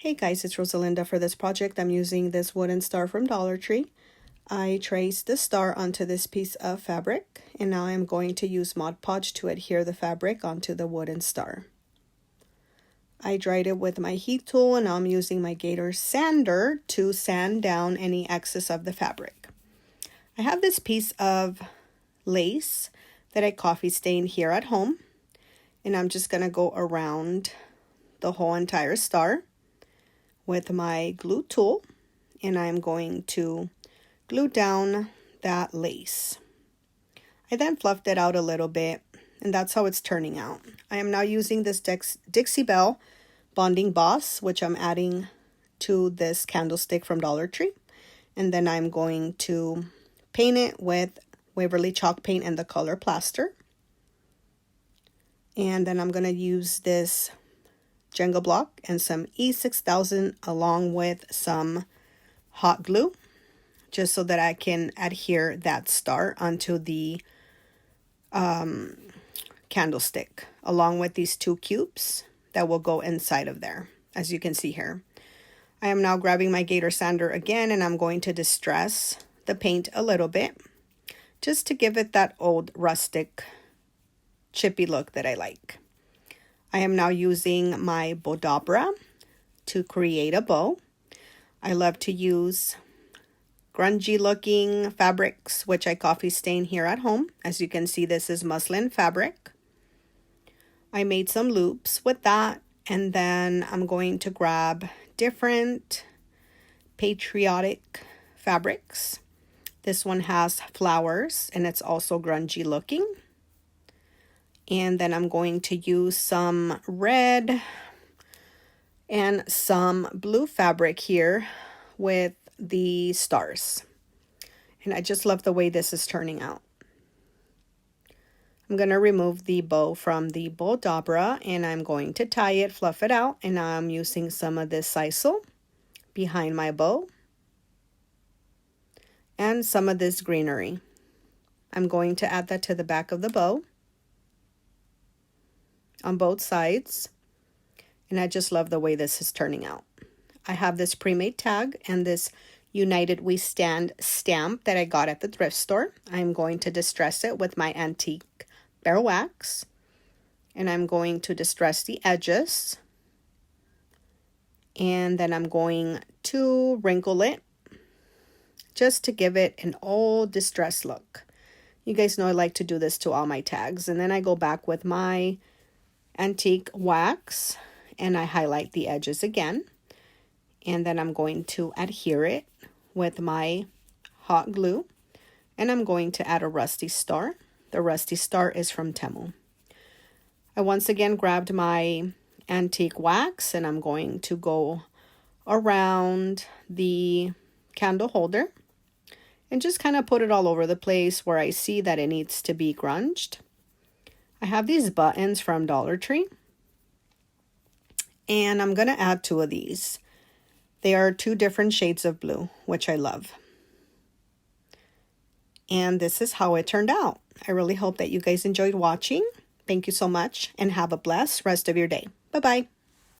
Hey guys, it's Rosalinda. For this project, I'm using this wooden star from Dollar Tree. I traced the star onto this piece of fabric, and now I'm going to use Mod Podge to adhere the fabric onto the wooden star. I dried it with my heat tool, and now I'm using my Gator sander to sand down any excess of the fabric. I have this piece of lace that I coffee stained here at home, and I'm just going to go around the whole entire star with my glue tool, and I'm going to glue down that lace. I then fluffed it out a little bit, and that's how it's turning out. I am now using this Dixie Belle Bonding Boss, which I'm adding to this candlestick from Dollar Tree, and then I'm going to paint it with Waverly chalk paint and the color plaster. And then I'm going to use this Jenga block and some E6000 along with some hot glue, just so that I can adhere that star onto the candlestick, along with these two cubes that will go inside of there, as you can see here. I am now grabbing my Gator sander again, and I'm going to distress the paint a little bit, just to give it that old rustic chippy look that I like. I am now using my Bodabra to create a bow. I love to use grungy looking fabrics, which I coffee stain here at home. As you can see, this is muslin fabric. I made some loops with that, and then I'm going to grab different Patriotic fabrics. This one has flowers, and it's also grungy looking. And then I'm going to use some red and some blue fabric here with the stars. And I just love the way this is turning out. I'm going to remove the bow from the Bodabra, and I'm going to tie it, fluff it out, and now I'm using some of this sisal behind my bow and some of this greenery. I'm going to add that to the back of the bow on both sides, and I just love the way this is turning out. I have this pre-made tag and this United We Stand stamp that I got at the thrift store. I'm going to distress it with my antique bear wax, and I'm going to distress the edges, and then I'm going to wrinkle it just to give it an old distressed look. You guys know I like to do this to all my tags, and then I go back with my antique wax and I highlight the edges again, and then I'm going to adhere it with my hot glue, and I'm going to add a rusty star. The rusty star is from Temu. I once again grabbed my antique wax, and I'm going to go around the candle holder and just kind of put it all over the place where I see that it needs to be grunged. I have these buttons from Dollar Tree, and I'm going to add two of these. They are two different shades of blue, which I love. And this is how it turned out. I really hope that you guys enjoyed watching. Thank you so much, and have a blessed rest of your day. Bye-bye.